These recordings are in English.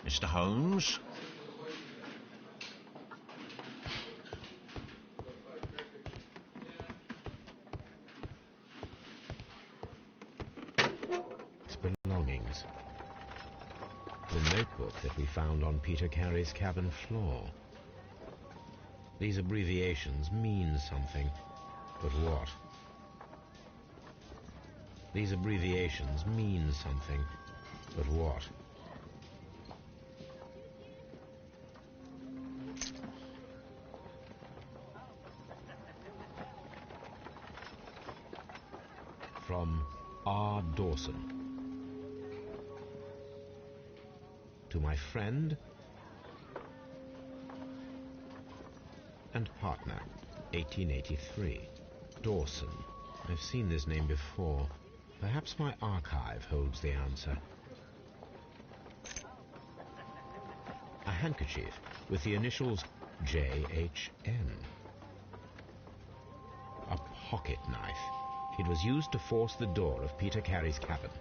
Mr. Holmes? Belongings. The notebook that we found on Peter Carey's cabin floor. These abbreviations mean something, but what? These abbreviations mean something, but what? From R. Dawson. To my friend and partner, 1883. Dawson. I've seen this name before. Perhaps my archive holds the answer. A handkerchief with the initials J.H.N. A pocket knife. It was used to force the door of Peter Carey's cabin.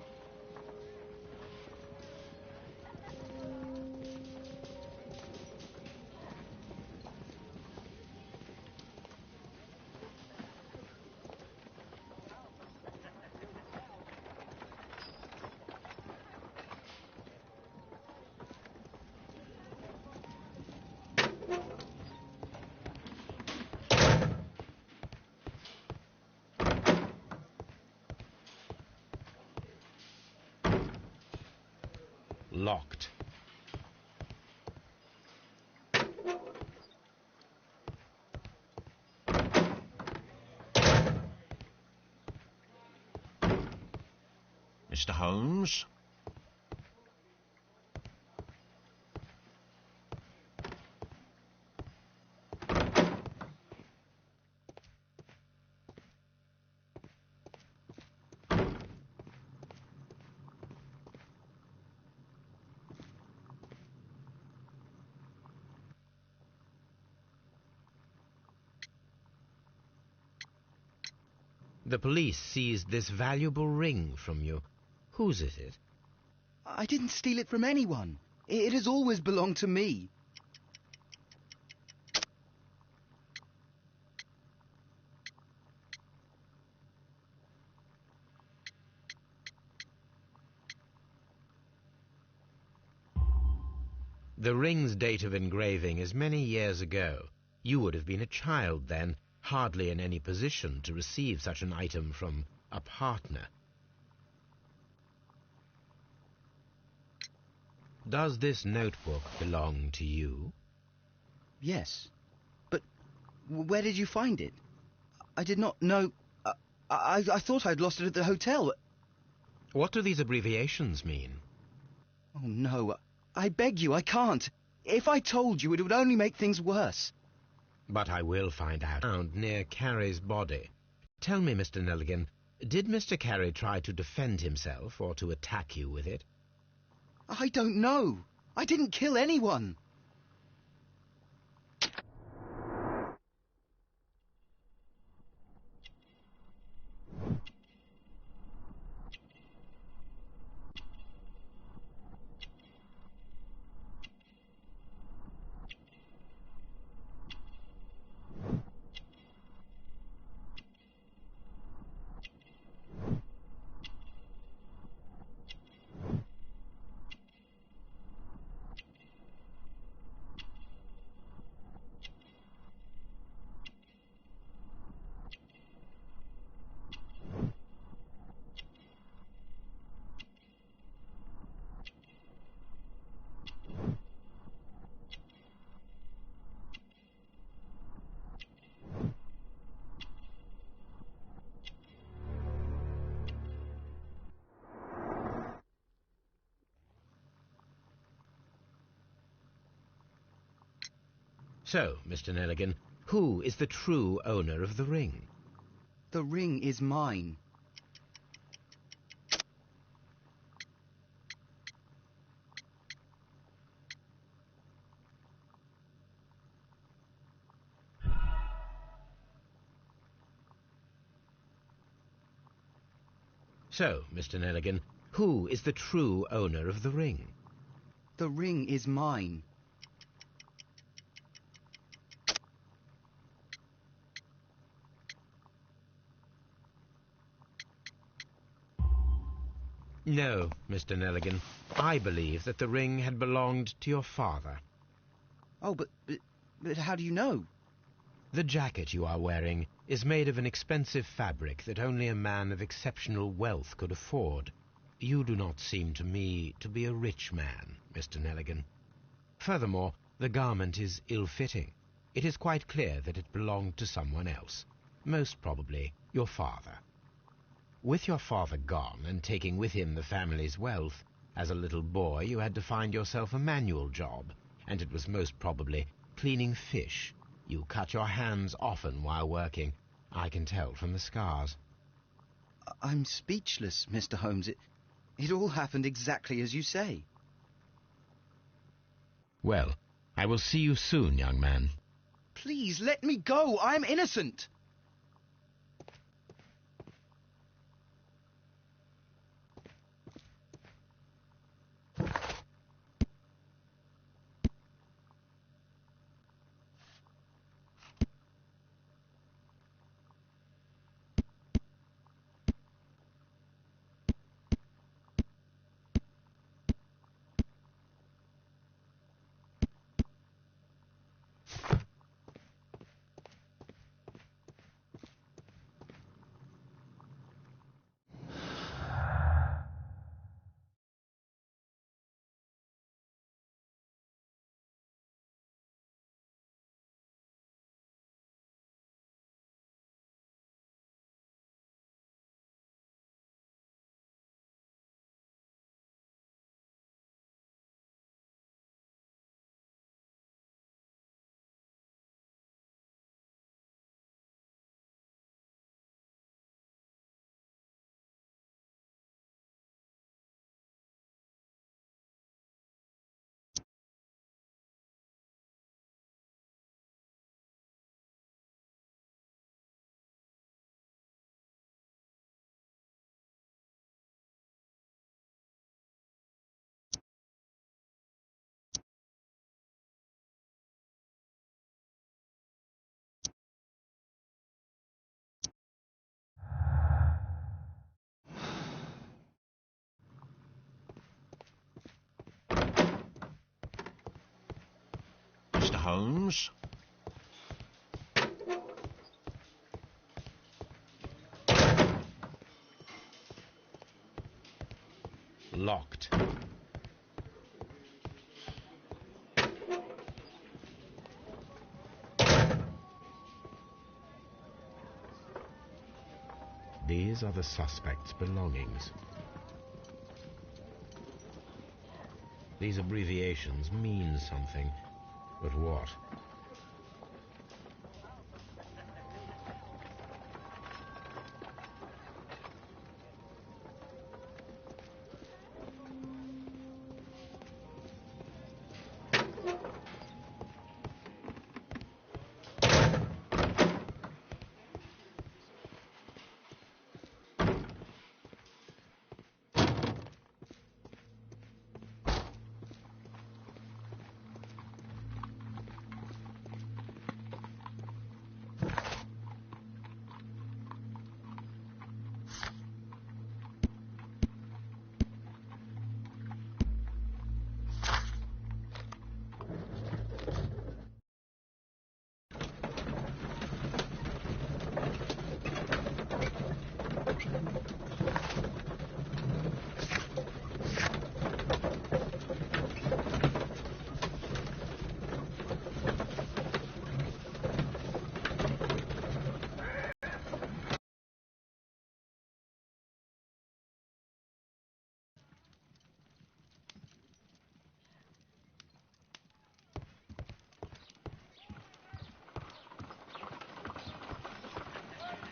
Locked. Mr. Holmes? The police seized this valuable ring from you. Whose is it? I didn't steal it from anyone. It has always belonged to me. The ring's date of engraving is many years ago. You would have been a child then, hardly in any position to receive such an item from a partner. Does this notebook belong to you? Yes. But where did you find it? I did not know... I thought I'd lost it at the hotel. What do these abbreviations mean? Oh, no. I beg you, I can't. If I told you, it would only make things worse. But I will find out. Found near Carey's body. Tell me, Mr. Nelligan, did Mr. Carey try to defend himself or to attack you with it? I don't know. I didn't kill anyone. So, Mr. Nelligan, who is the true owner of the ring? The ring is mine. So, Mr. Nelligan, who is the true owner of the ring? The ring is mine. No, Mr. Nelligan. I believe that the ring had belonged to your father. Oh, but how do you know? The jacket you are wearing is made of an expensive fabric that only a man of exceptional wealth could afford. You do not seem to me to be a rich man, Mr. Nelligan. Furthermore, the garment is ill-fitting. It is quite clear that it belonged to someone else, most probably your father. With your father gone and taking with him the family's wealth, as a little boy you had to find yourself a manual job, and it was most probably cleaning fish. You cut your hands often while working. I can tell from the scars. I'm speechless, Mr. Holmes. It all happened exactly as you say. Well, I will see you soon, young man. Please, let me go. I'm innocent. Mr. Holmes? Locked. These are the suspect's belongings. These abbreviations mean something, but what?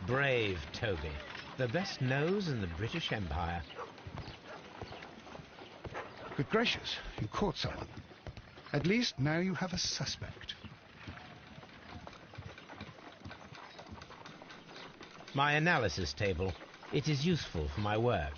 Brave Toby, the best nose in the British Empire. Good gracious, you caught someone. At least now you have a suspect. My analysis table. It is useful for my work.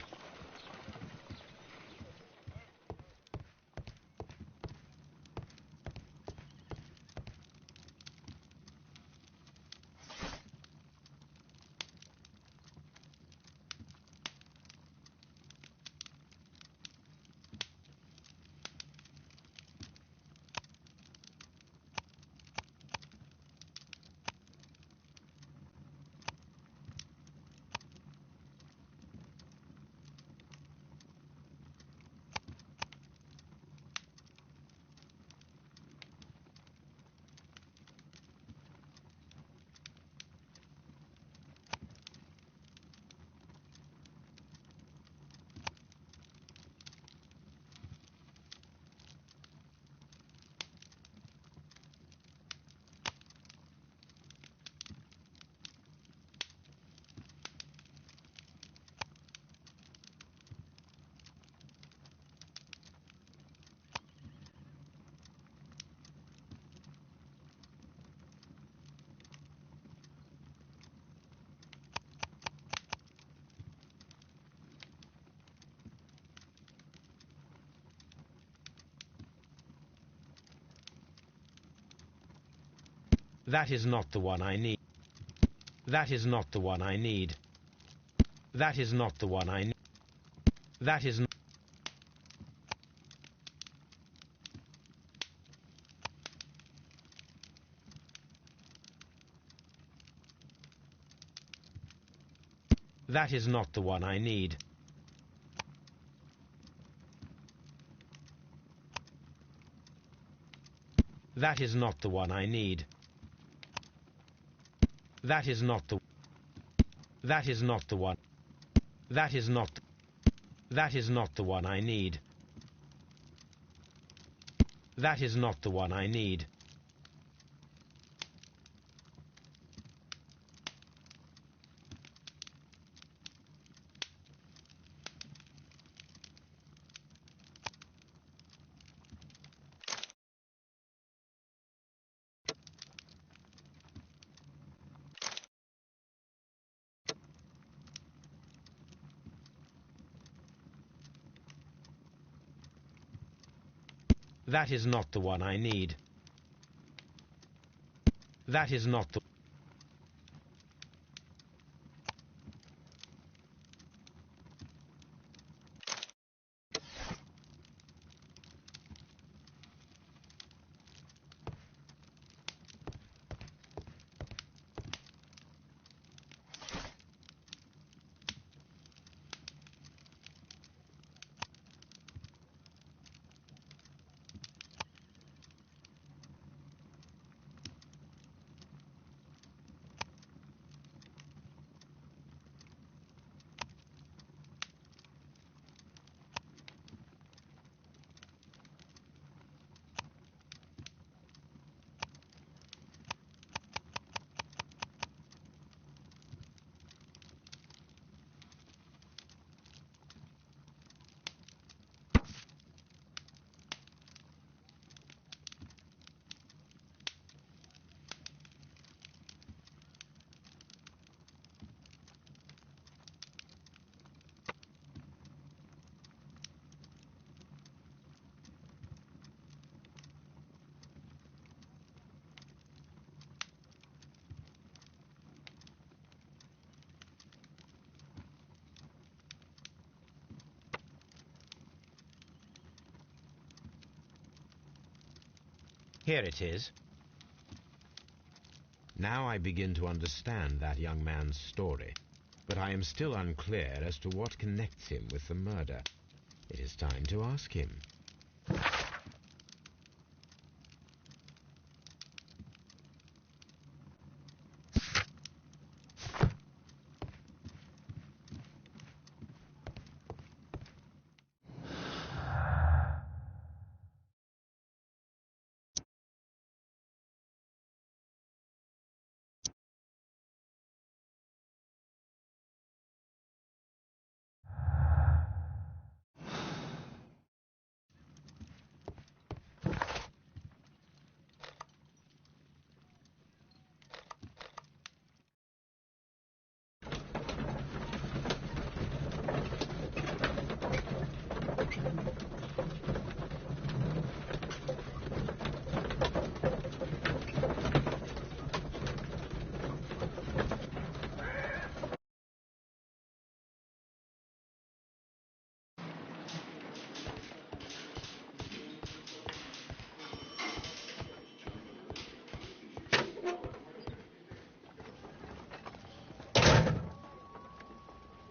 That is not the one I need. That is not the one I need. That is not the one I need. That is not... That is not the one I need. That is not the one I need. That is not the... That is not the one. That is not... That is not the one I need. That is not the one I need. That is not the one I need. That is not the... Here it is. Now I begin to understand that young man's story, but I am still unclear as to what connects him with the murder. It is time to ask him.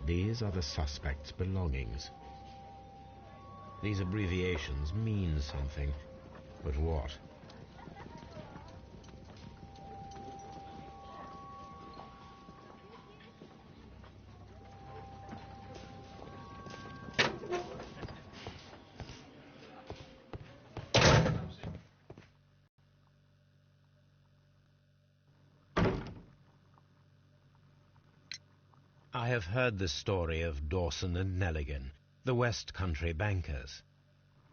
These are the suspect's belongings. These abbreviations mean something, but what? I have heard the story of Dawson and Nelligan, the West Country bankers.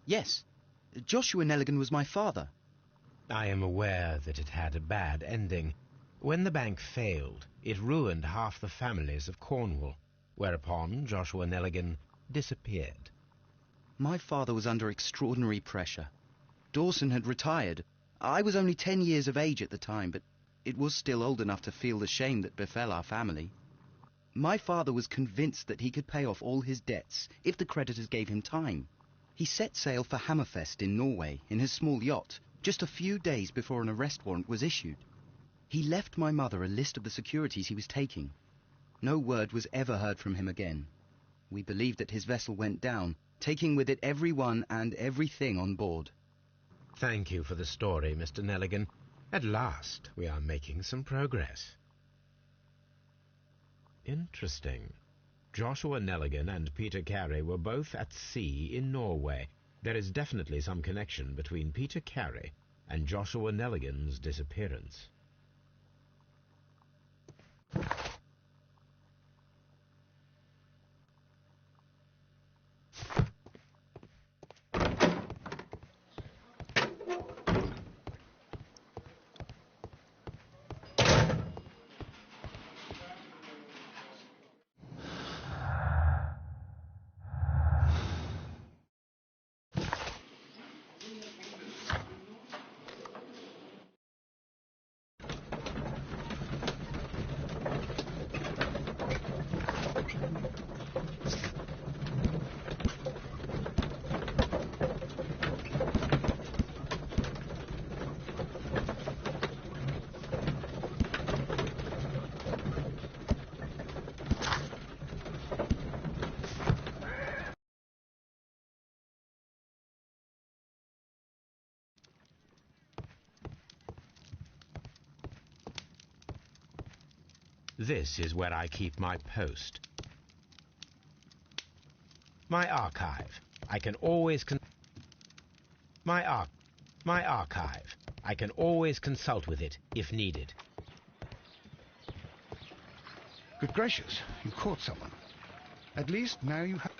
Yes. Joshua Nelligan was my father. I am aware that it had a bad ending. When the bank failed, it ruined half the families of Cornwall, whereupon Joshua Nelligan disappeared. My father was under extraordinary pressure. Dawson had retired. I was only 10 years of age at the time, but it was still old enough to feel the shame that befell our family. My father was convinced that he could pay off all his debts if the creditors gave him time. He set sail for Hammerfest in Norway in his small yacht, just a few days before an arrest warrant was issued. He left my mother a list of the securities he was taking. No word was ever heard from him again. We believe that his vessel went down, taking with it everyone and everything on board. Thank you for the story, Mr. Nelligan. At last, we are making some progress. Interesting. Joshua Nelligan and Peter Carey were both at sea in Norway. There is definitely some connection between Peter Carey and Joshua Nelligan's disappearance. This is where I keep my post. My archive. I can always my archive. I can always consult with it if needed. Good gracious, you caught someone. At least now you have...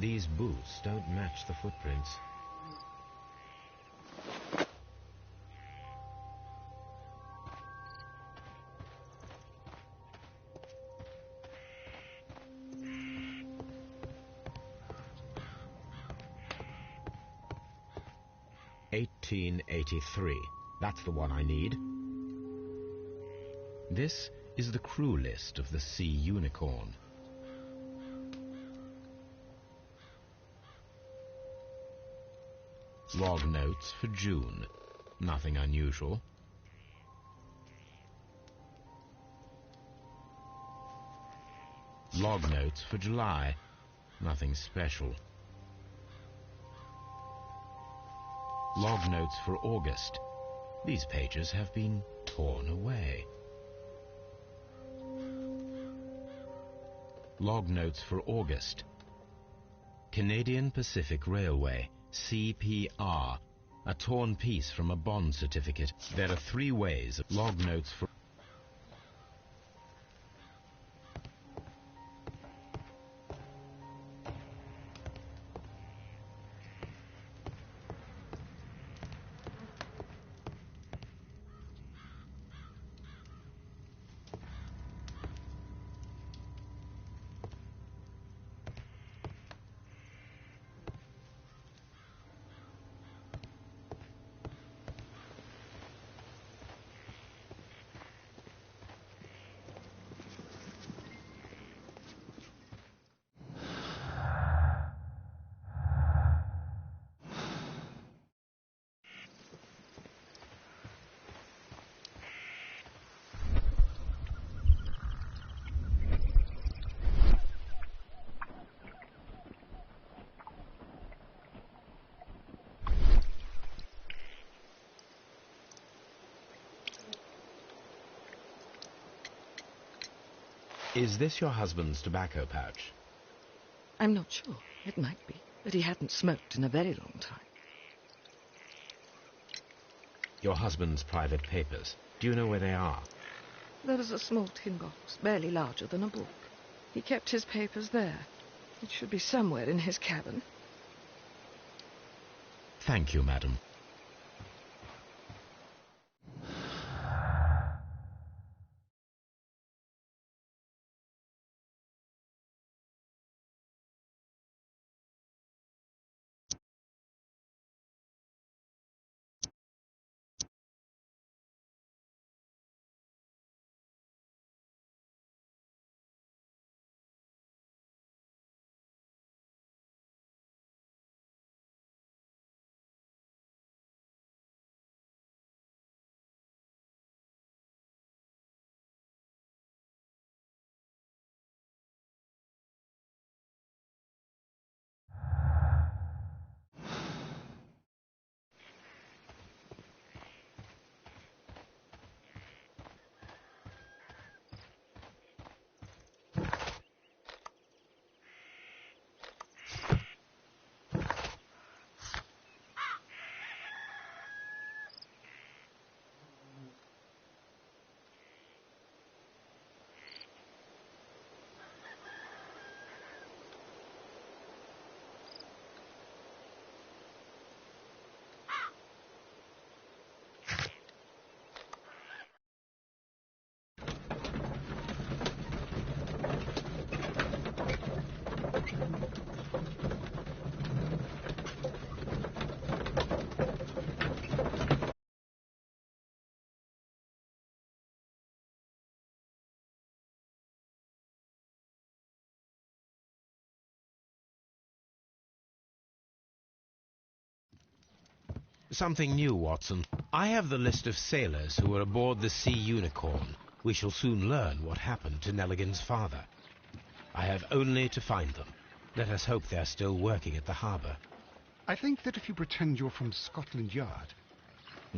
These boots don't match the footprints. "1883. That's the one I need. This is the crew list of the Sea Unicorn. Log notes for June. Nothing unusual. Log notes for July. Nothing special. Log notes for August. These pages have been torn away. Log notes for August. Canadian Pacific Railway, CPR. A torn piece from a bond certificate. There are 3 ways. Log notes for... Is this your husband's tobacco pouch? I'm not sure. It might be, but he hadn't smoked in a very long time. Your husband's private papers. Do you know where they are? There is a small tin box, barely larger than a book. He kept his papers there. It should be somewhere in his cabin. Thank you, madam. Something new, Watson. I have the list of sailors who were aboard the Sea Unicorn. We shall soon learn what happened to Nelligan's father. I have only to find them. Let us hope they are still working at the harbour. I think that if you pretend you're from Scotland Yard...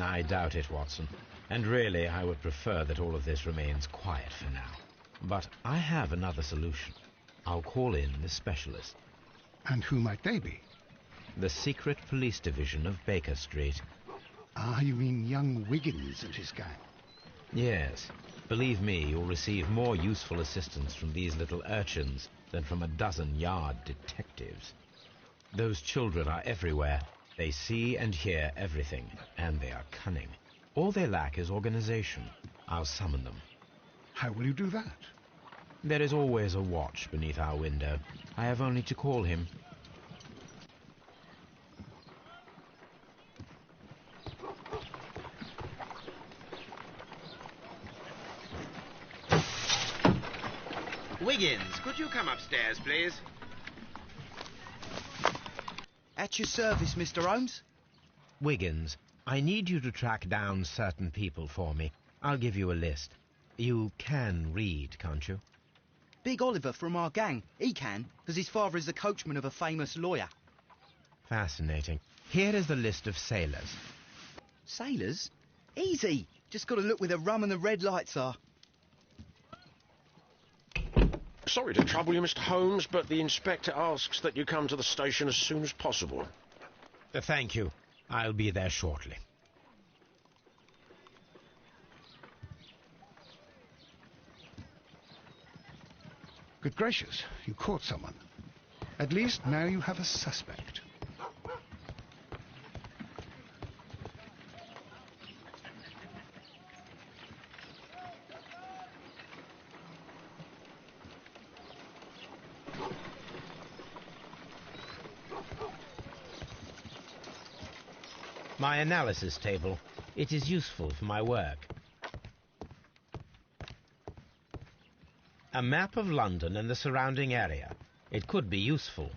I doubt it, Watson. And really, I would prefer that all of this remains quiet for now. But I have another solution. I'll call in the specialist. And who might they be? The secret police division of Baker Street. Ah, you mean young Wiggins and his gang? Yes. Believe me, you'll receive more useful assistance from these little urchins than from a dozen yard detectives. Those children are everywhere. They see and hear everything, and they are cunning. All they lack is organization. I'll summon them. How will you do that? There is always a watch beneath our window. I have only to call him. Wiggins, could you come upstairs, please? At your service, Mr. Holmes. Wiggins, I need you to track down certain people for me. I'll give you a list. You can read, can't you? Big Oliver from our gang. He can, because his father is the coachman of a famous lawyer. Fascinating. Here is the list of sailors. Sailors? Easy. Just got to look where the rum and the red lights are. Sorry to trouble you, Mr. Holmes, but the inspector asks that you come to the station as soon as possible. Thank you. I'll be there shortly. Good gracious, you caught someone. At least now you have a suspect. My analysis table. It is useful for my work. A map of London and the surrounding area. It could be useful.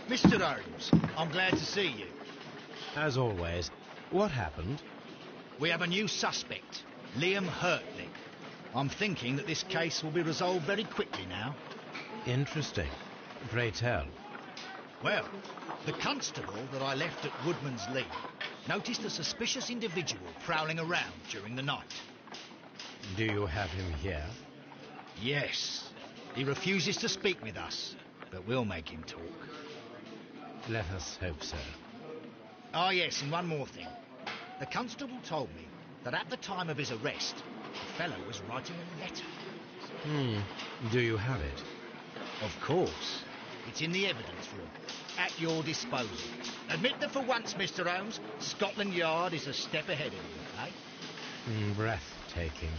Mr. Holmes, I'm glad to see you. As always. What happened? We have a new suspect, Liam Hurtley. I'm thinking that this case will be resolved very quickly now. Interesting. Pray tell. Well, the constable that I left at Woodman's Lee noticed a suspicious individual prowling around during the night. Do you have him here? Yes. He refuses to speak with us, but we'll make him talk. Let us hope so. Ah, yes, and one more thing. The constable told me that at the time of his arrest, the fellow was writing a letter. Do you have it? Of course. It's in the evidence room, at your disposal. Admit that for once, Mr. Holmes, Scotland Yard is a step ahead of you, eh? Breathtaking.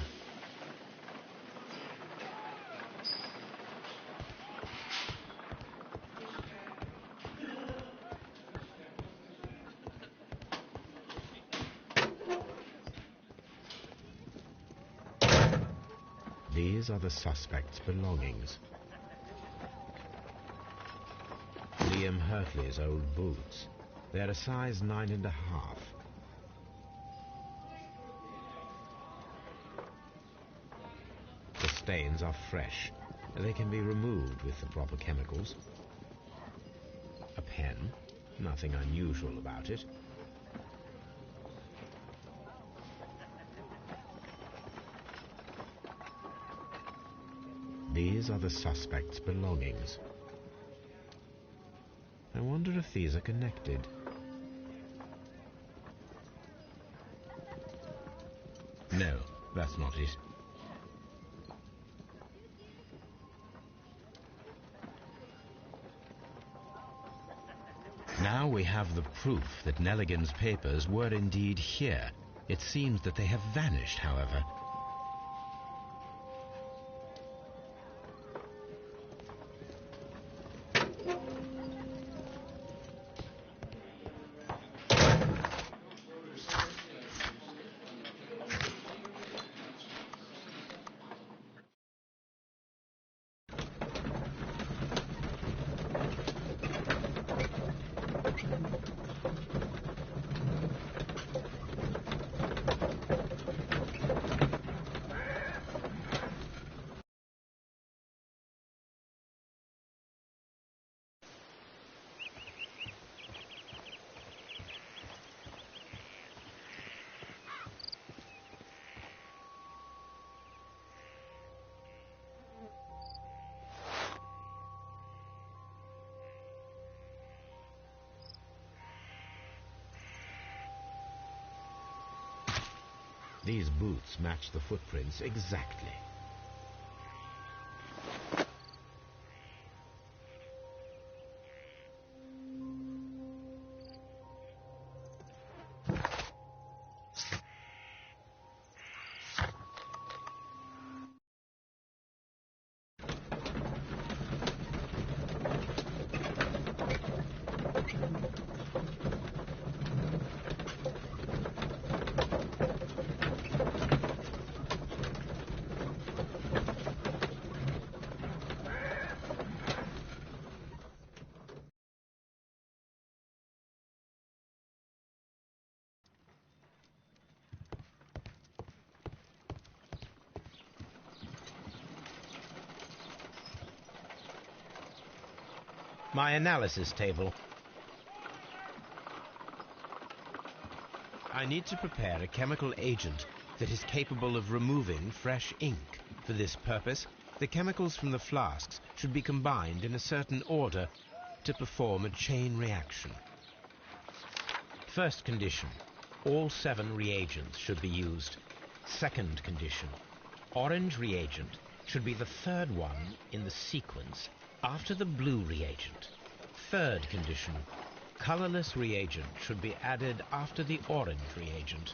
These are the suspect's belongings. Liam Hurtley's old boots. They're a size 9.5. The stains are fresh. They can be removed with the proper chemicals. A pen. Nothing unusual about it. These are the suspect's belongings. I wonder if these are connected. No, that's not it. Now we have the proof that Nelligan's papers were indeed here. It seems that they have vanished, however. These boots match the footprints exactly. My analysis table. I need to prepare a chemical agent that is capable of removing fresh ink. For this purpose, the chemicals from the flasks should be combined in a certain order to perform a chain reaction. First condition, all 7 reagents should be used. Second condition, orange reagent should be the 3rd one in the sequence after the blue reagent. Third condition, colorless reagent should be added after the orange reagent.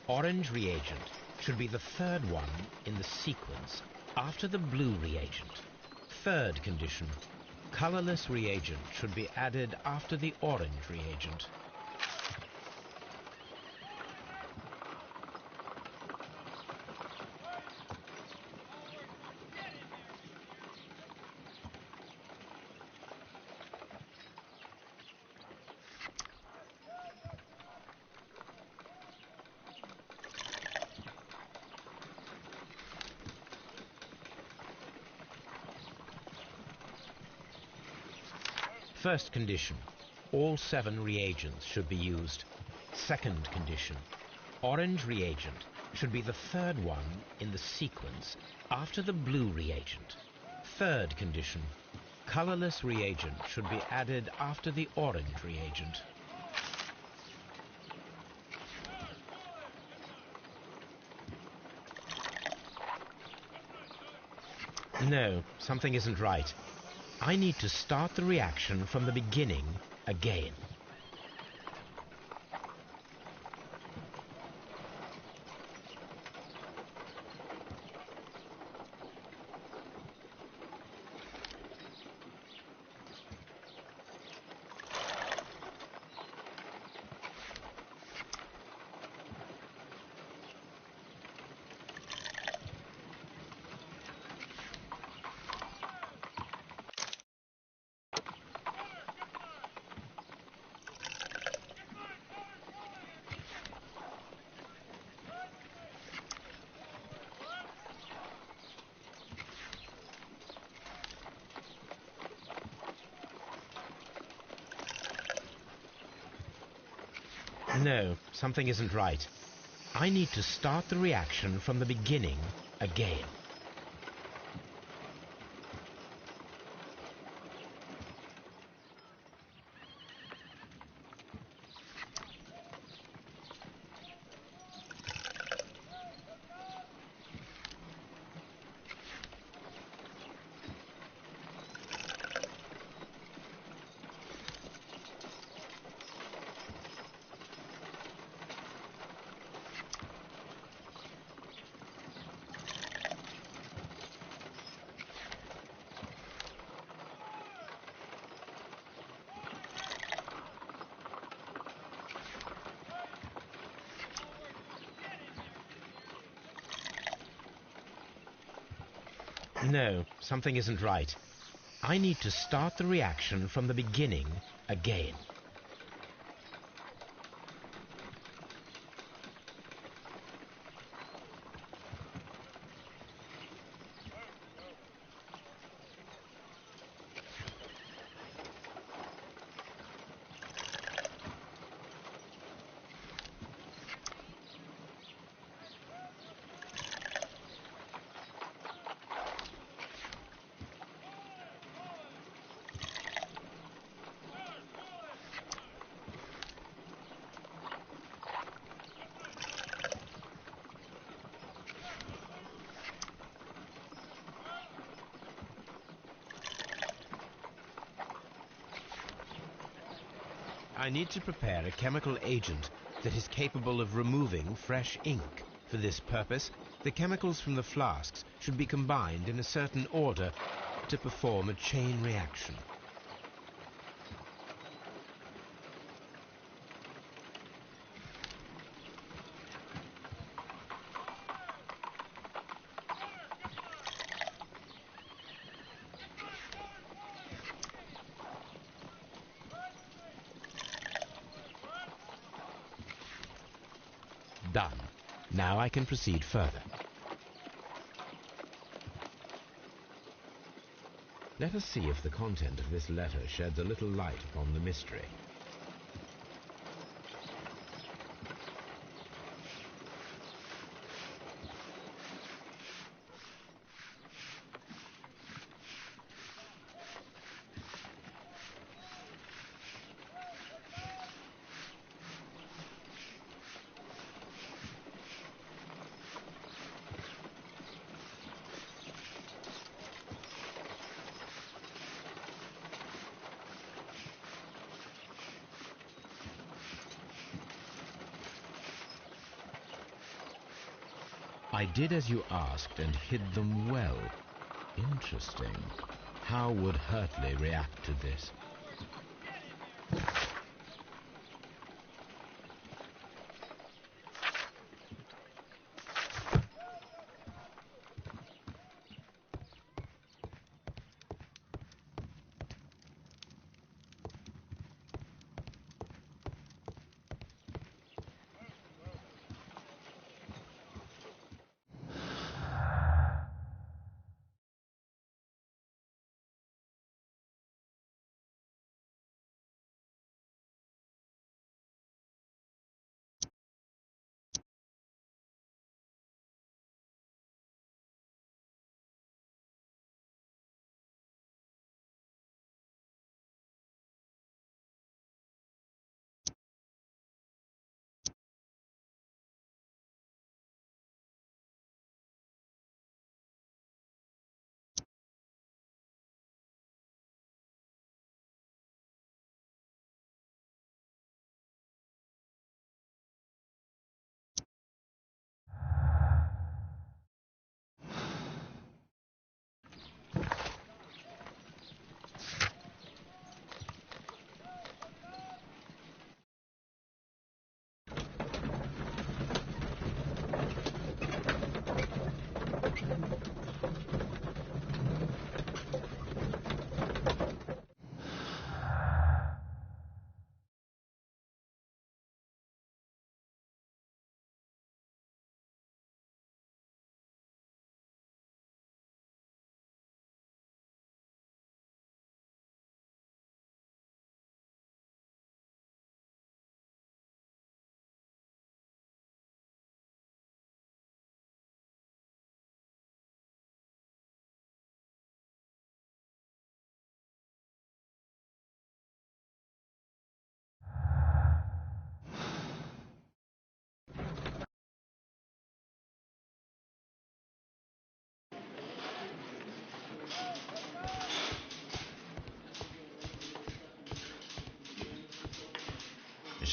Orange reagent should be the third one in the sequence after the blue reagent. Third condition, colorless reagent should be added after the orange reagent. First condition, all 7 reagents should be used. Second condition, orange reagent should be the third one in the sequence after the blue reagent. Third condition, colorless reagent should be added after the orange reagent. No, something isn't right. I need to start the reaction from the beginning again. No, something isn't right. I need to start the reaction from the beginning again. No, something isn't right. I need to start the reaction from the beginning again. I need to prepare a chemical agent that is capable of removing fresh ink. For this purpose, the chemicals from the flasks should be combined in a certain order to perform a chain reaction. Done. Now I can proceed further. Let us see if the content of this letter sheds a little light upon the mystery. I did as you asked and hid them well. Interesting. How would Hurtley react to this?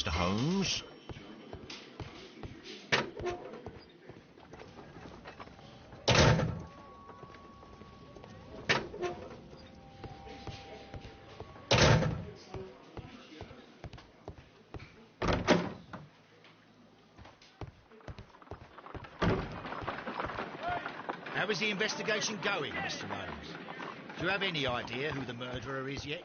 Mr. Holmes? How is the investigation going, Mr. Holmes? Do you have any idea who the murderer is yet?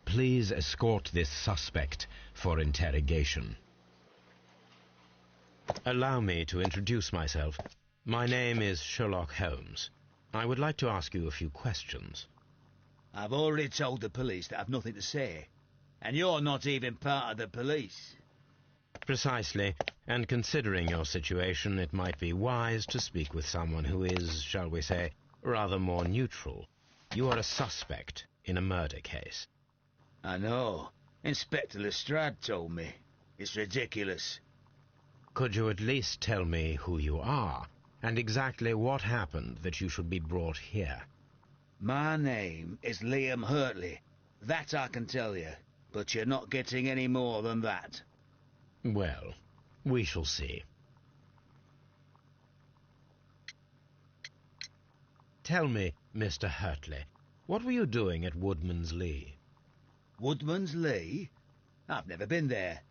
Please escort this suspect for interrogation. Allow me to introduce myself. My name is Sherlock Holmes. I would like to ask you a few questions. I've already told the police that I've nothing to say. And you're not even part of the police. Precisely, and considering your situation, it might be wise to speak with someone who is, shall we say, rather more neutral. You are a suspect in a murder case. I know. Inspector Lestrade told me. It's ridiculous. Could you at least tell me who you are, and exactly what happened that you should be brought here? My name is Liam Hurtley. That I can tell you. But you're not getting any more than that. Well, we shall see. Tell me, Mr. Hurtley, what were you doing at Woodman's Lee? Woodman's Lee? I've never been there.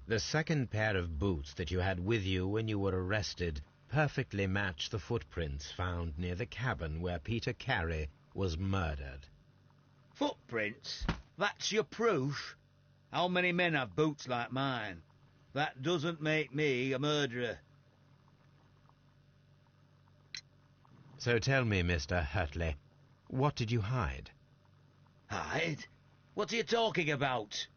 The second pair of boots that you had with you when you were arrested perfectly match the footprints found near the cabin where Peter Carey was murdered. Footprints? That's your proof? How many men have boots like mine? That doesn't make me a murderer. So tell me, Mr. Hurtley, what did you hide? Hide? What are you talking about?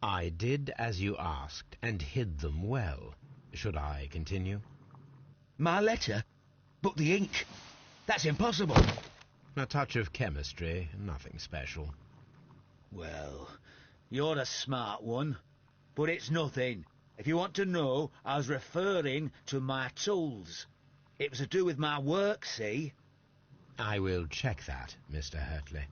I did as you asked and hid them well. Should I continue? My letter? But the ink? That's impossible. A touch of chemistry, nothing special. Well, you're a smart one. But it's nothing. If you want to know, I was referring to my tools. It was to do with my work, see? I will check that, Mr. Hurtley.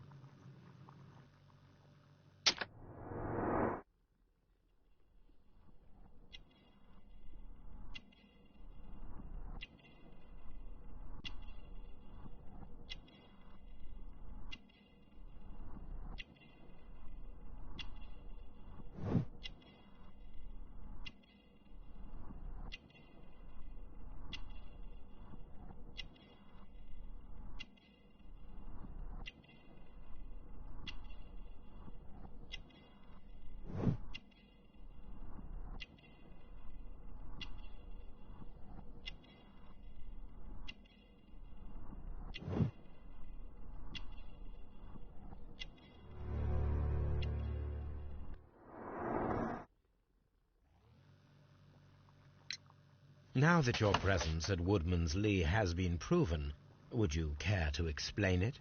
Now that your presence at Woodman's Lee has been proven, would you care to explain it?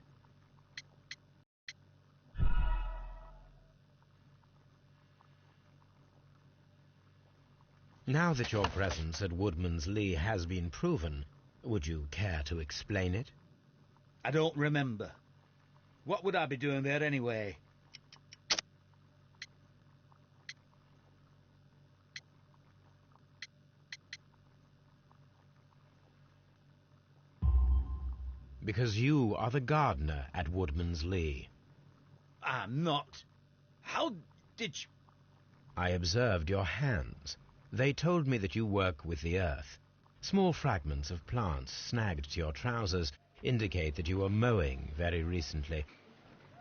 Now that your presence at Woodman's Lee has been proven, would you care to explain it? I don't remember. What would I be doing there anyway? Because you are the gardener at Woodman's Lee. I'm not. How did you... I observed your hands. They told me that you work with the earth. Small fragments of plants snagged to your trousers indicate that you were mowing very recently.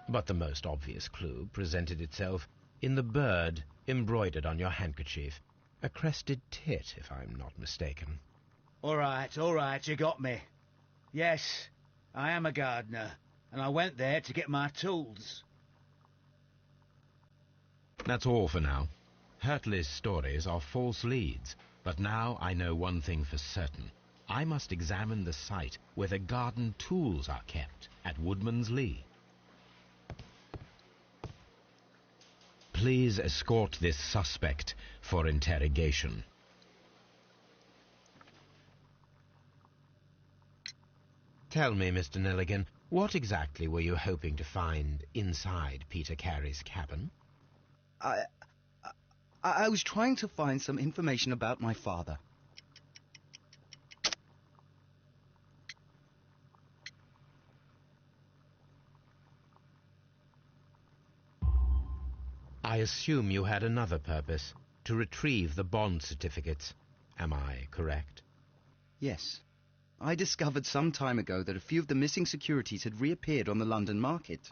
But the most obvious clue presented itself in the bird embroidered on your handkerchief. A crested tit, if I'm not mistaken. All right, you got me. Yes, I am a gardener, and I went there to get my tools. That's all for now. Hurtley's stories are false leads, but now I know one thing for certain. I must examine the site where the garden tools are kept at Woodman's Lee. Please escort this suspect for interrogation. Tell me, Mr. Nelligan, what exactly were you hoping to find inside Peter Carey's cabin? I was trying to find some information about my father. I assume you had another purpose, to retrieve the bond certificates. Am I correct? Yes. I discovered some time ago that a few of the missing securities had reappeared on the London market.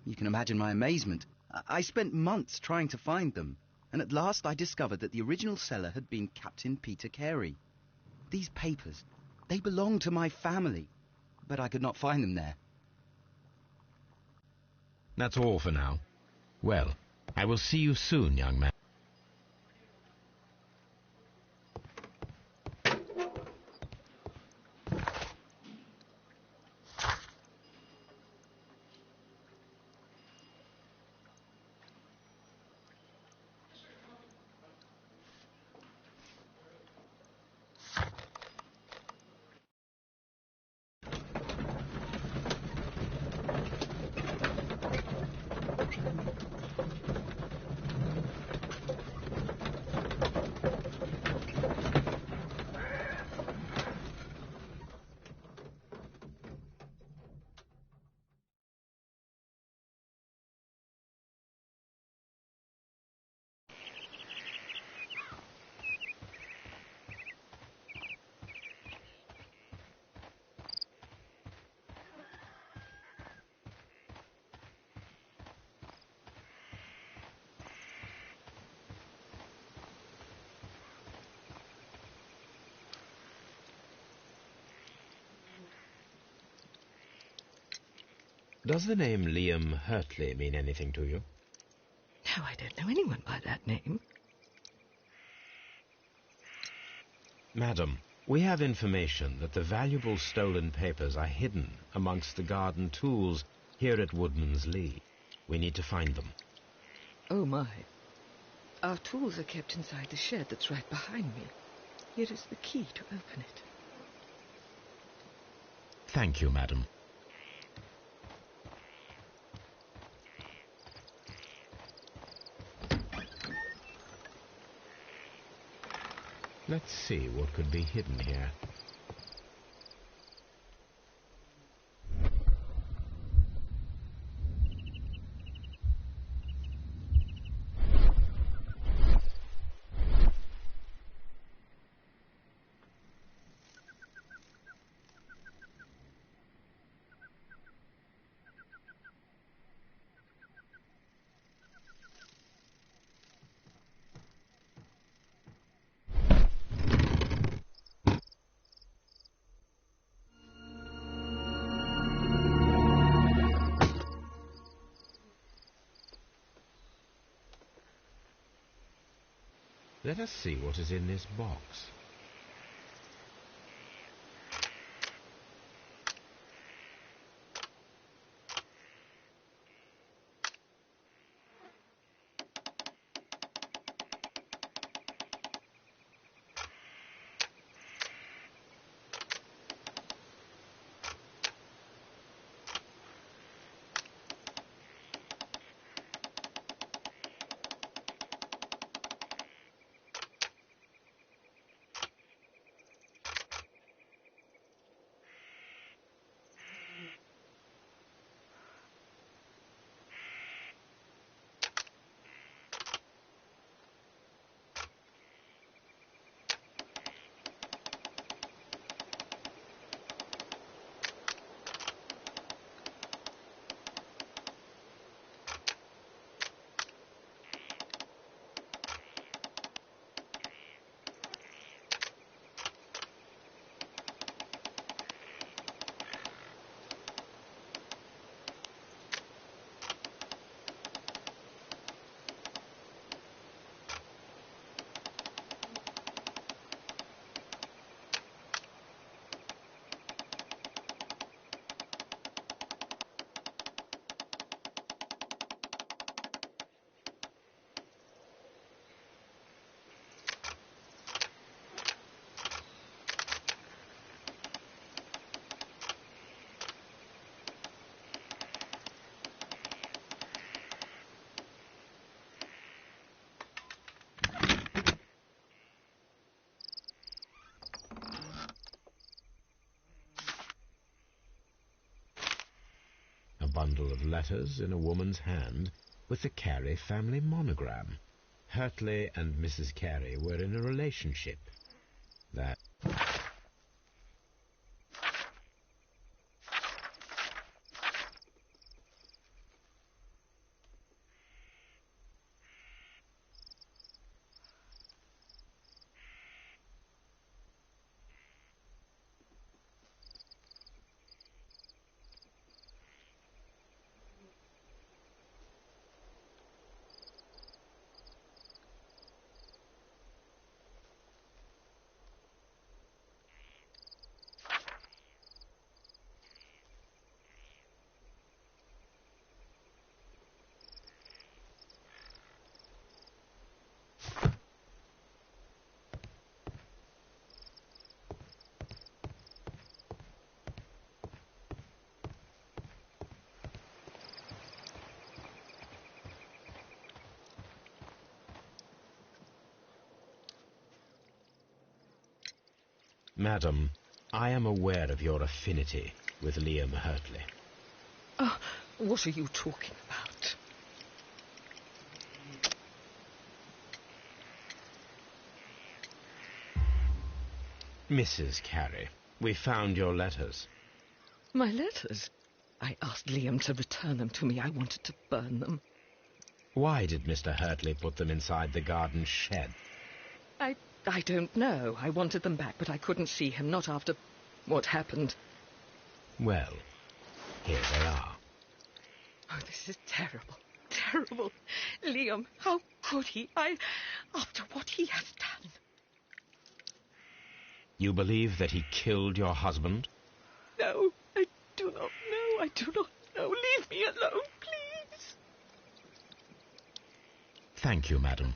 You can imagine my amazement. I spent months trying to find them, and at last I discovered that the original seller had been Captain Peter Carey. These papers, they belonged to my family, but I could not find them there. That's all for now. Well, I will see you soon, young man. Does the name Liam Hurtley mean anything to you? No, I don't know anyone by that name. Madam, We have information that the valuable stolen papers are hidden amongst the garden tools here at Woodman's Lee. We need to find them. Oh, my. Our tools are kept inside the shed that's right behind me. Here is the key to open it. Thank you, madam. Let's see what could be hidden here. Let us see what is in this box. Bundle of letters in a woman's hand with the Carey family monogram. Hurtley and Mrs. Carey were in a relationship. That... Madam, I am aware of your affinity with Liam Hurtley. Oh, what are you talking about? Mrs. Carey, we found your letters. My letters? I asked Liam to return them to me. I wanted to burn them. Why did Mr. Hurtley put them inside the garden shed? I don't know. I wanted them back, but I couldn't see him, not after what happened. Well, here they are. Oh, this is terrible. Terrible. Liam, how could he? After what he has done. You believe that he killed your husband? No, I do not know. I do not know. Leave me alone, please. Thank you, madam.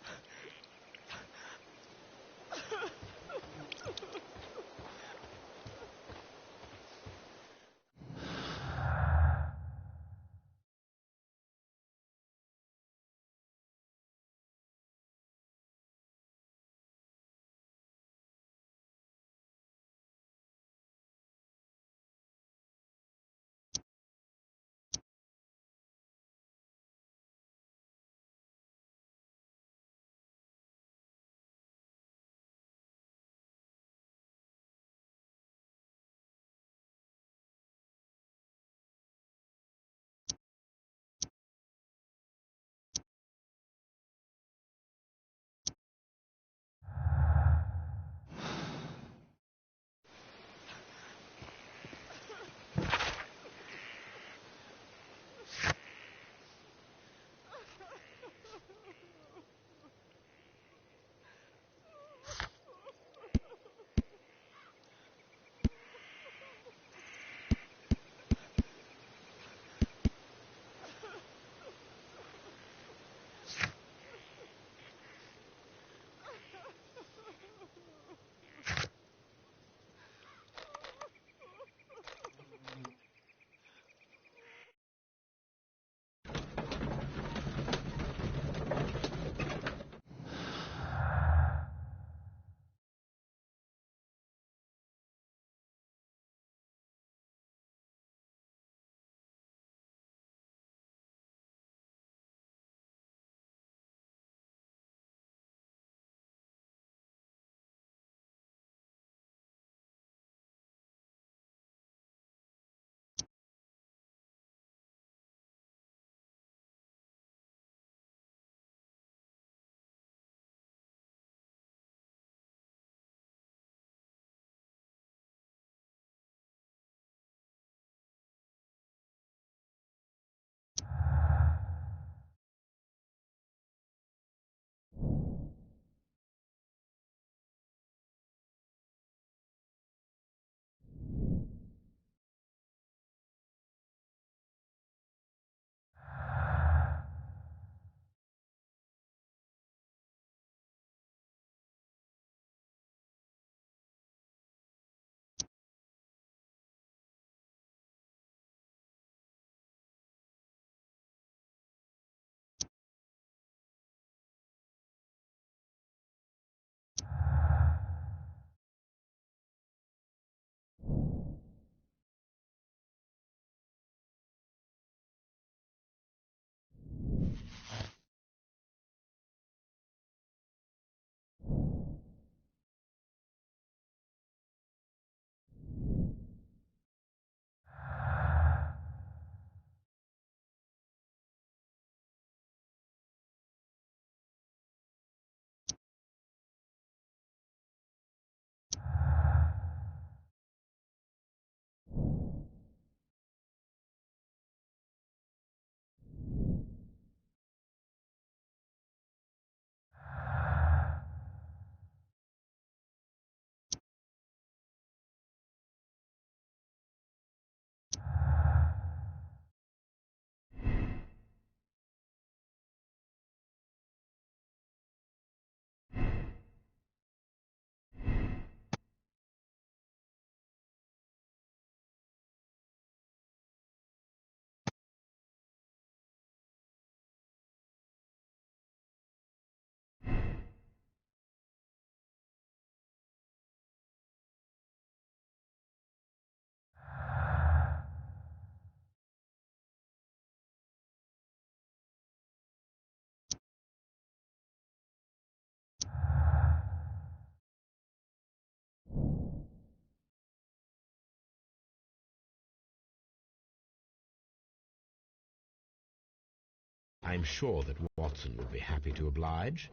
I'm sure that Watson would be happy to oblige.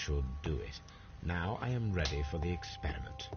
should do it. Now I am ready for the experiment.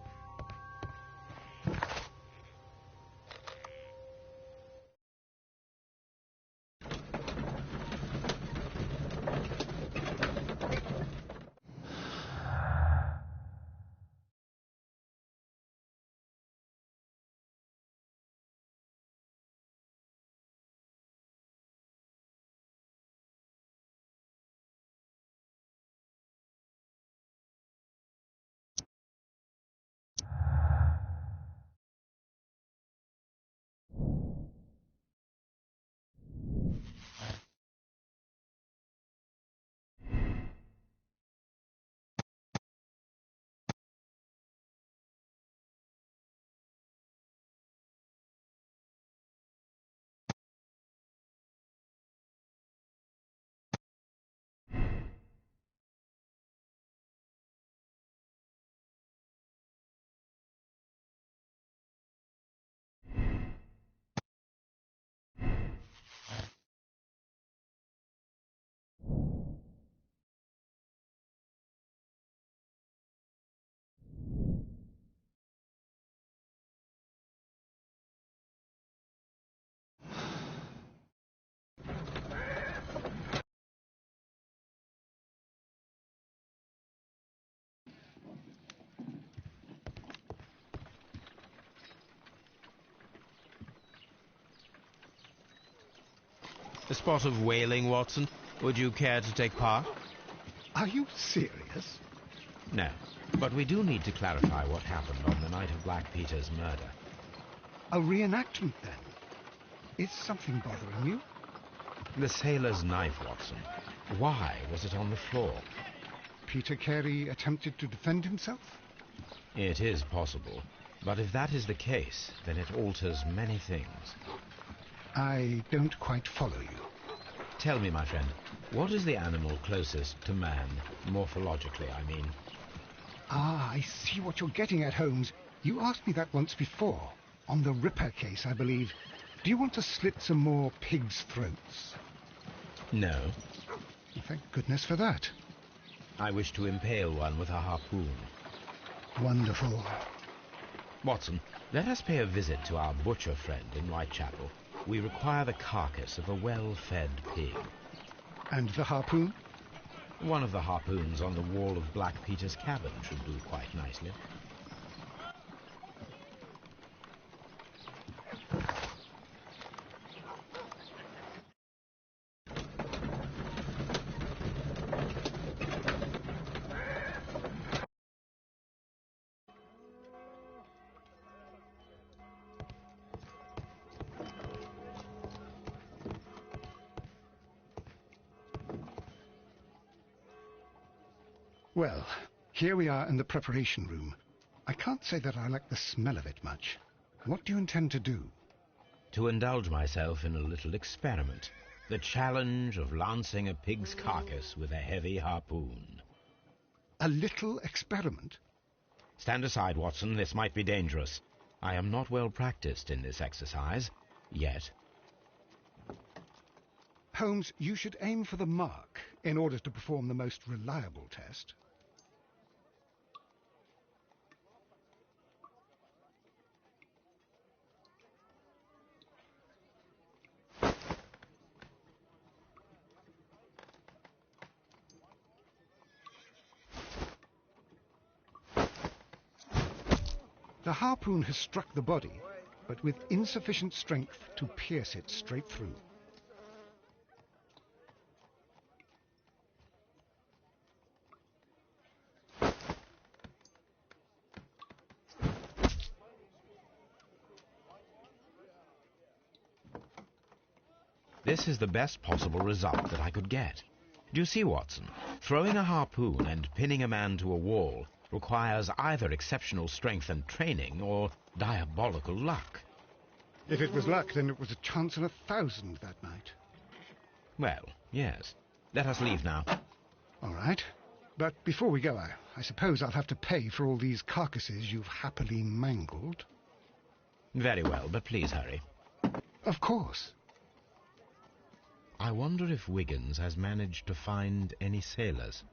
A spot of whaling, Watson. Would you care to take part? Are you serious? No, but we do need to clarify what happened on the night of Black Peter's murder. A reenactment, then? Is something bothering you? The sailor's knife, Watson. Why was it on the floor? Peter Carey attempted to defend himself? It is possible, but if that is the case, then it alters many things. I don't quite follow you. Tell me, my friend, what is the animal closest to man, morphologically, I mean? Ah, I see what you're getting at, Holmes. You asked me that once before. On the Ripper case, I believe. Do you want to slit some more pigs' throats? No. Thank goodness for that. I wish to impale one with a harpoon. Wonderful. Watson, let us pay a visit to our butcher friend in Whitechapel. We require the carcass of a well-fed pig. And the harpoon? One of the harpoons on the wall of Black Peter's cabin should do quite nicely. Well, here we are in the preparation room. I can't say that I like the smell of it much. What do you intend to do? To indulge myself in a little experiment. The challenge of lancing a pig's carcass with a heavy harpoon. A little experiment? Stand aside, Watson. This might be dangerous. I am not well practiced in this exercise, yet. Holmes, you should aim for the mark in order to perform the most reliable test. The harpoon has struck the body, but with insufficient strength to pierce it straight through. This is the best possible result that I could get. Do you see, Watson? Throwing a harpoon and pinning a man to a wall requires either exceptional strength and training or diabolical luck. If it was luck, then it was a chance in 1,000 that night. Well, yes. Let us leave now. All right. But before we go, I suppose I'll have to pay for all these carcasses you've happily mangled. Very well, but please hurry. Of course. I wonder if Wiggins has managed to find any sailors.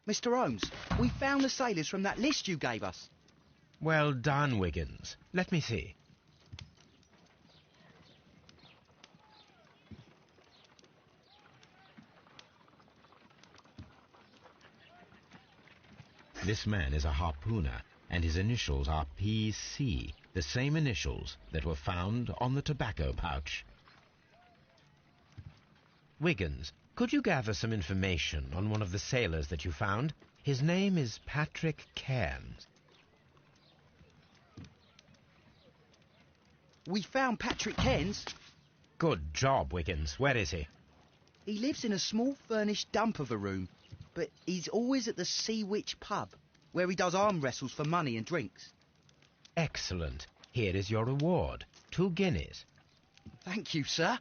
Mr. Holmes, we found the sailors from that list you gave us. Well done, Wiggins. Let me see. This man is a harpooner, and his initials are PC, the same initials that were found on the tobacco pouch. Wiggins, could you gather some information on one of the sailors that you found? His name is Patrick Cairns. We found Patrick Cairns. Good job, Wiggins. Where is he? He lives in a small furnished dump of a room, but he's always at the Sea Witch pub, where he does arm wrestles for money and drinks. Excellent. Here is your reward. 2 guineas. Thank you, sir.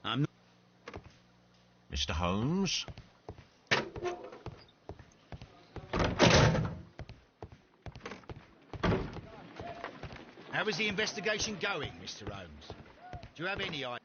I'm not... Mr. Holmes? How is the investigation going, Mr. Holmes? Do you have any idea?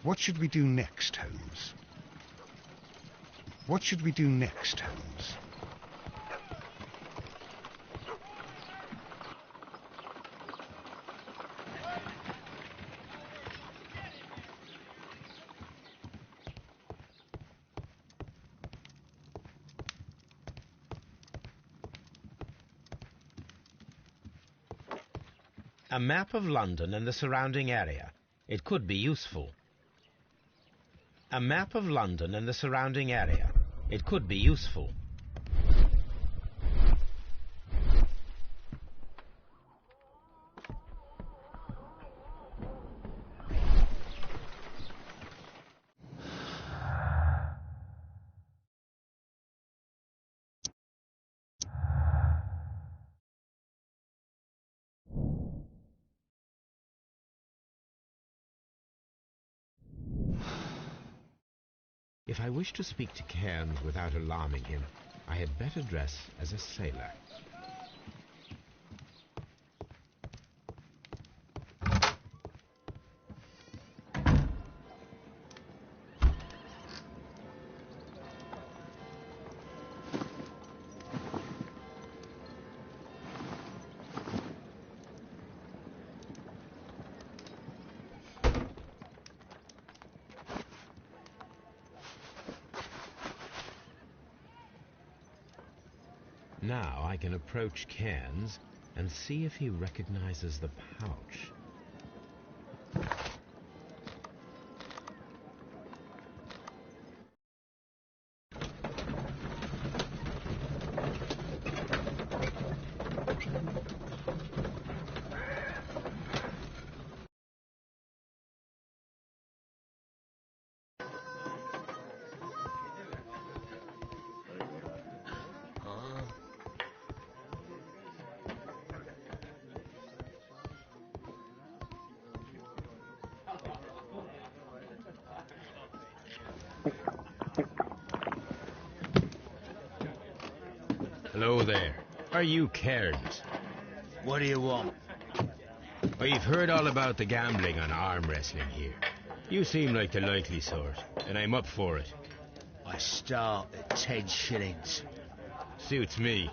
What should we do next, Holmes? What should we do next, Holmes? A map of London and the surrounding area. It could be useful. A map of London and the surrounding area. It could be useful. If I wish to speak to Cairns without alarming him, I had better dress as a sailor. Now I can approach Cairns and see if he recognizes the pouch. Hello there. Are you Cairns? What do you want? I've heard all about the gambling on arm wrestling here. You seem like the likely sort, and I'm up for it. I start at 10 shillings. Suits me.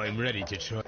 I'm ready to try.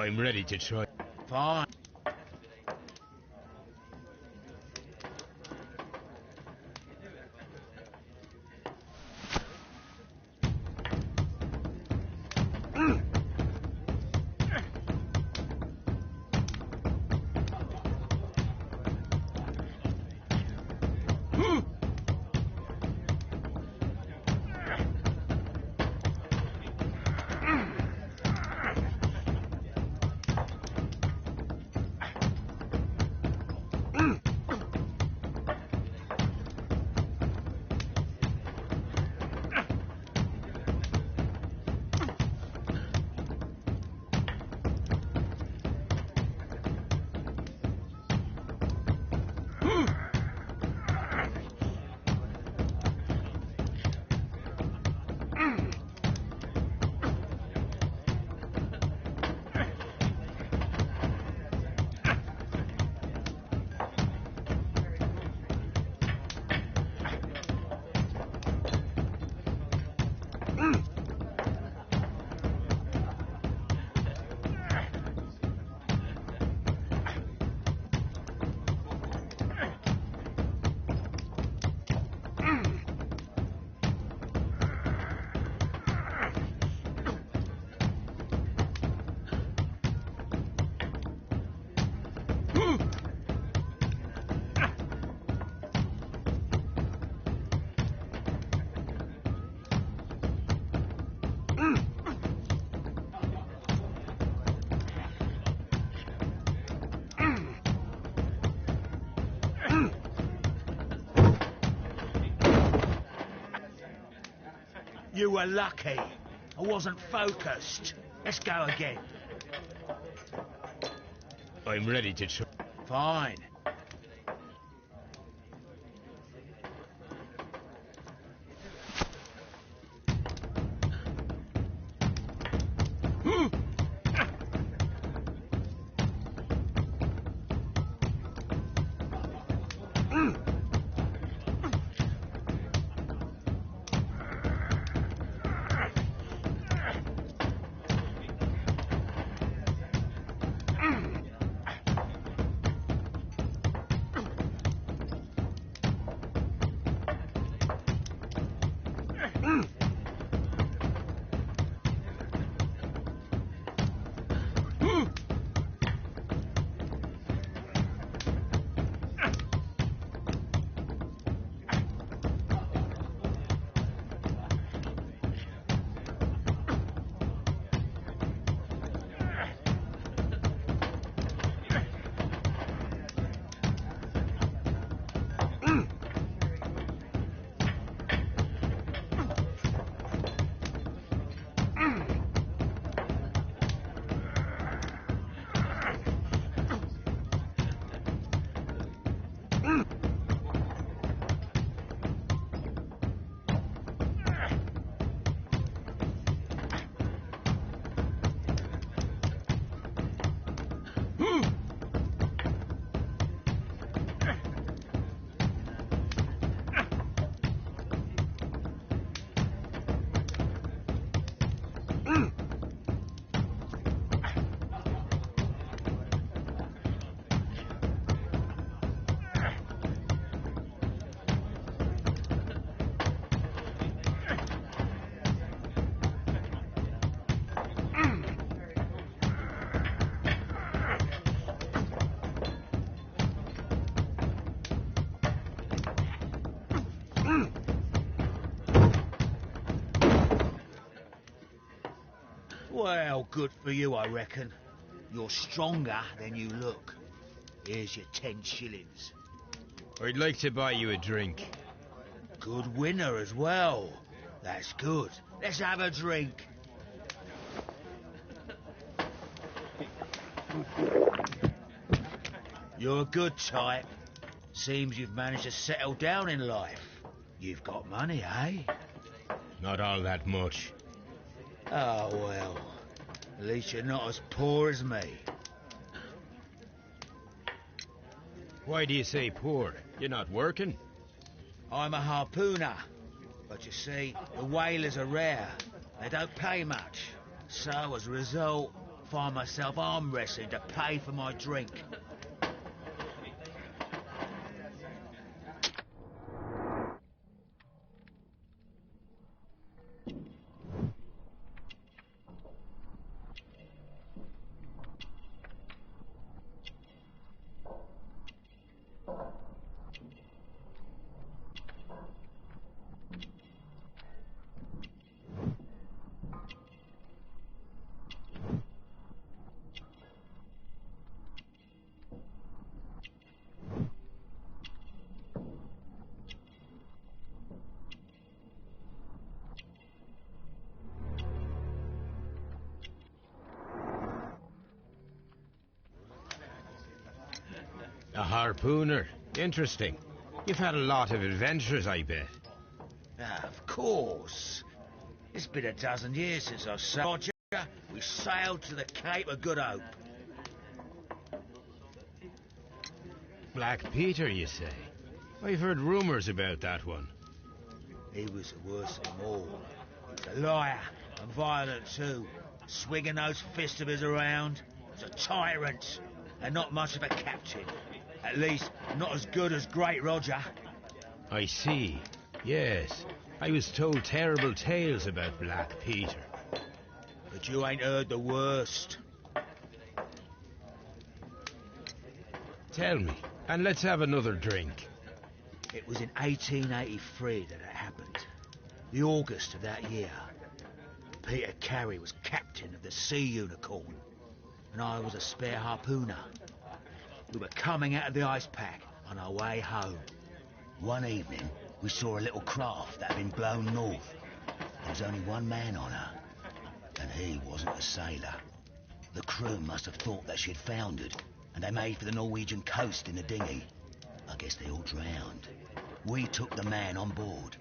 I'm ready to try. Fine. You were lucky. I wasn't focused. Let's go again. I'm ready to try. Fine. Oh, good for you, I reckon. You're stronger than you look. Here's your 10 shillings. I'd like to buy you a drink. Good winner as well. That's good. Let's have a drink. You're a good type. Seems you've managed to settle down in life. You've got money, eh? Not all that much. Oh, well. At least you're not as poor as me. Why do you say poor? You're not working? I'm a harpooner. But you see, the whalers are rare. They don't pay much. So, as a result, I find myself arm wrestling to pay for my drink. A harpooner. Interesting. You've had a lot of adventures, I bet. Of course. It's been a dozen years since I sailed. Roger, we sailed to the Cape of Good Hope. Black Peter, you say? I've heard rumours about that one. He was the worst of them all. He was a liar and violent too, swinging those fists of his around. He was a tyrant and not much of a captain. At least, not as good as Great Roger. I see. Yes. I was told terrible tales about Black Peter. But you ain't heard the worst. Tell me, and let's have another drink. It was in 1883 that it happened. The August of that year. Peter Carey was captain of the Sea Unicorn, and I was a spare harpooner. We were coming out of the ice pack on our way home. One evening, we saw a little craft that had been blown north. There was only one man on her, and he wasn't a sailor. The crew must have thought that she'd foundered, and they made for the Norwegian coast in the dinghy. I guess they all drowned. We took the man on board.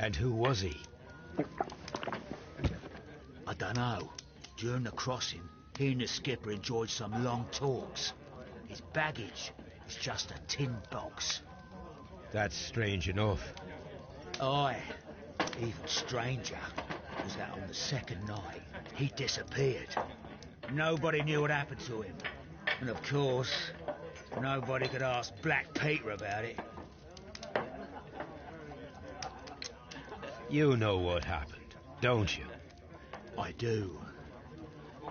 And who was he? I dunno. During the crossing, he and the skipper enjoyed some long talks. His baggage was just a tin box. That's strange enough. Aye. Even stranger was that on the second night, he disappeared. Nobody knew what happened to him. And of course, nobody could ask Black Peter about it. You know what happened, don't you? I do.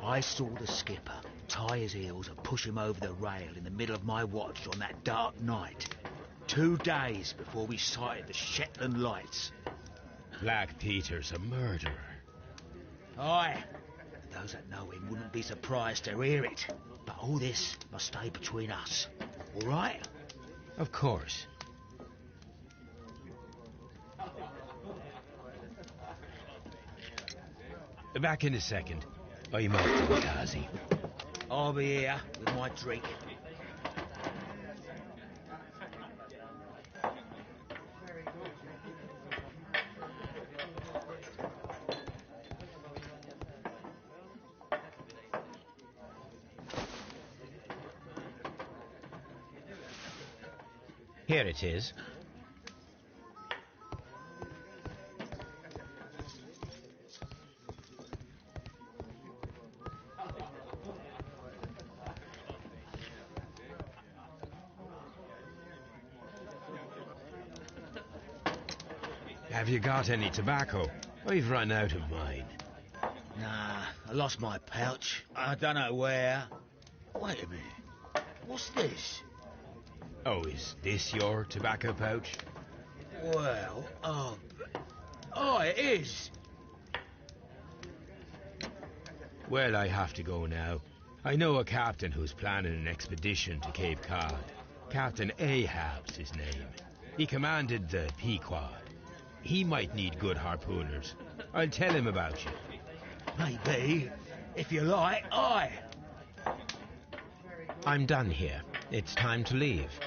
I saw the skipper tie his heels and push him over the rail in the middle of my watch on that dark night. 2 days before we sighted the Shetland Lights. Black Peter's a murderer. Aye. Those that know him wouldn't be surprised to hear it. But all this must stay between us. All right? Of course. Back in a second. I'm off to the Kazi. I'll be here with my drink. Here it is. Have you got any tobacco? I've run out of mine. Nah, I lost my pouch. I don't know where. Wait a minute. What's this? Oh, is this your tobacco pouch? Well, oh, it is. Well, I have to go now. I know a captain who's planning an expedition to Cape Cod. Captain Ahab's his name. He commanded the Ps4. He might need good harpooners. I'll tell him about you. Maybe. If you like, aye. I'm done here. It's time to leave.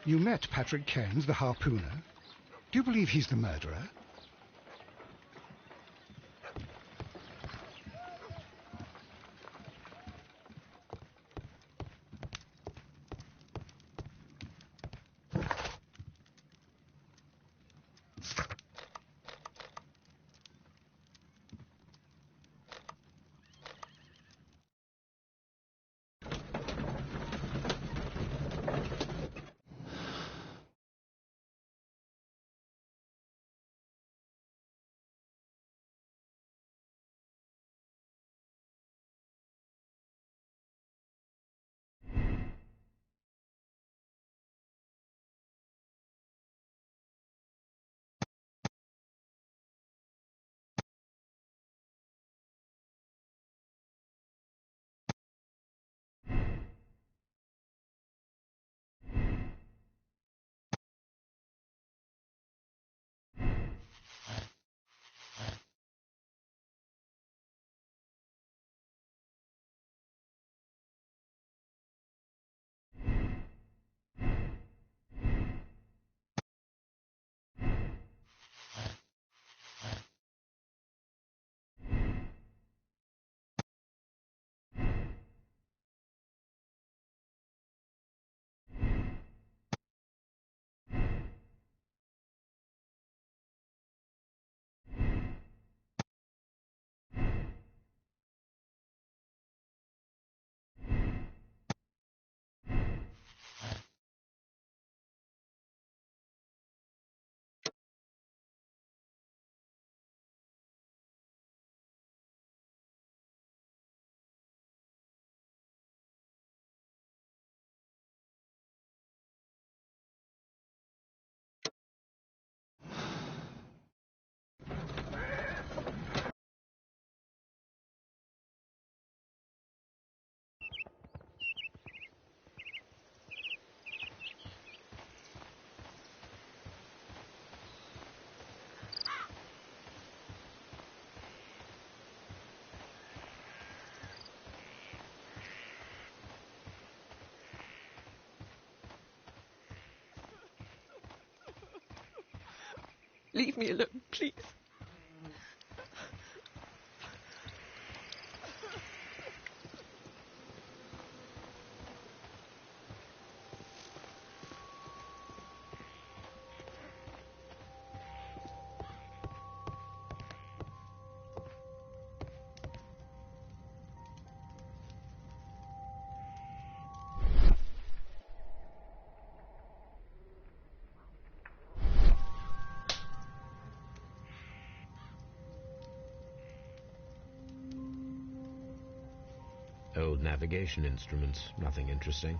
You met Patrick Cairns, the harpooner. Do you believe he's the murderer? Leave me alone, please. Old navigation instruments, nothing interesting.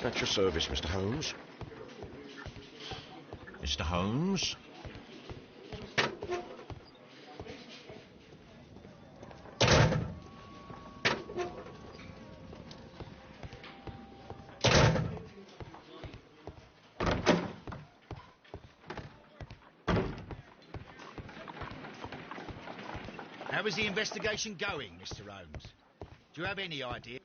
At your service, Mr. Holmes. Mr. Holmes? How is the investigation going, Mr. Holmes? Do you have any idea?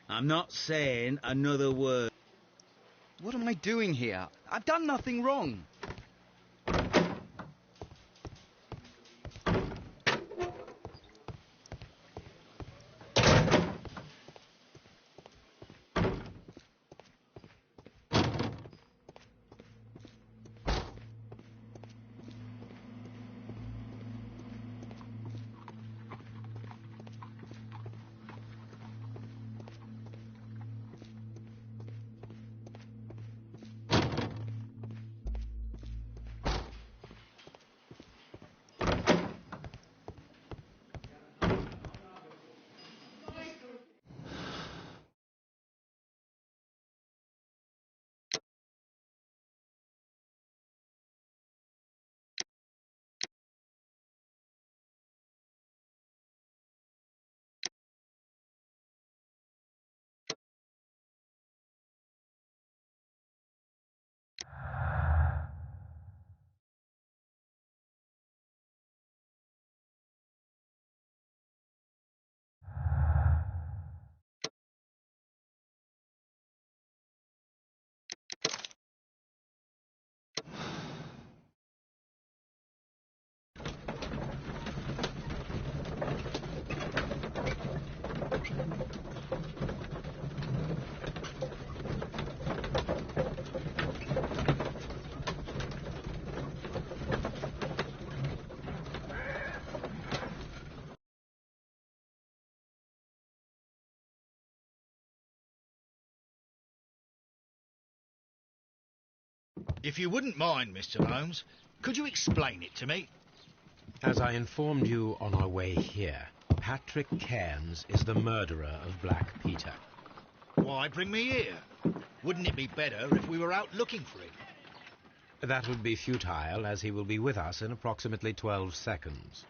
I'm not saying another word. What am I doing here? I've done nothing wrong. If you wouldn't mind, Mr. Holmes, could you explain it to me? As I informed you on our way here, Patrick Cairns is the murderer of Black Peter. Why bring me here? Wouldn't it be better if we were out looking for him? That would be futile, as he will be with us in approximately 12 seconds.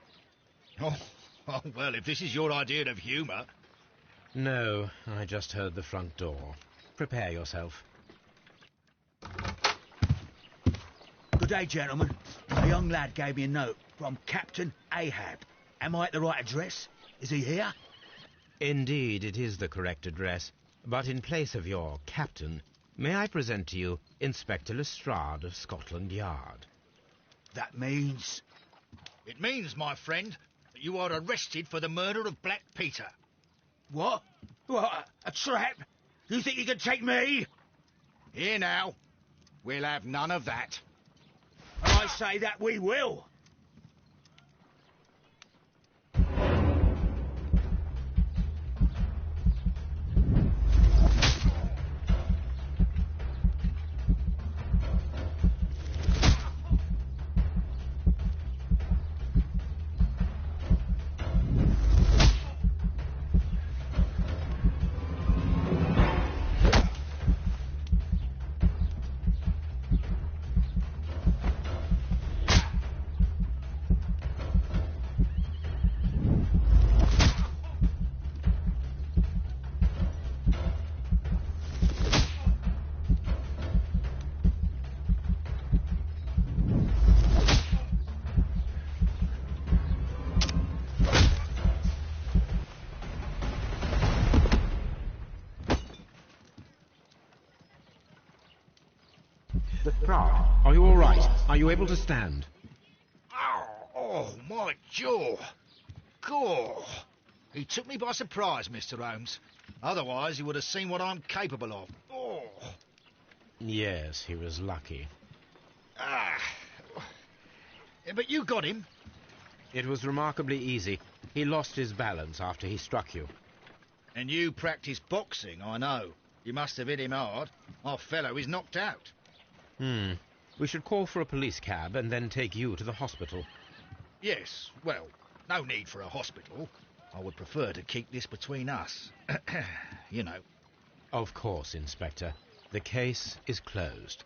Oh, well, if this is your idea of humour... No, I just heard the front door. Prepare yourself. Good day, gentlemen. A young lad gave me a note from Captain Ahab. Am I at the right address? Is he here? Indeed, it is the correct address. But in place of your captain, may I present to you Inspector Lestrade of Scotland Yard? That means... It means, my friend, that you are arrested for the murder of Black Peter. What? What? A trap? You think you can take me? Here now. We'll have none of that. I say that we will. Lestrade, are you all right? Are you able to stand? Oh, my jaw. Gore. He took me by surprise, Mr. Holmes. Otherwise, he would have seen what I'm capable of. Oh. Yes, he was lucky. But you got him. It was remarkably easy. He lost his balance after he struck you. And you practice boxing, I know. You must have hit him hard. Our fellow is knocked out. We should call for a police cab and then take you to the hospital. Yes, well, no need for a hospital. I would prefer to keep this between us. You know. Of course, Inspector. The case is closed.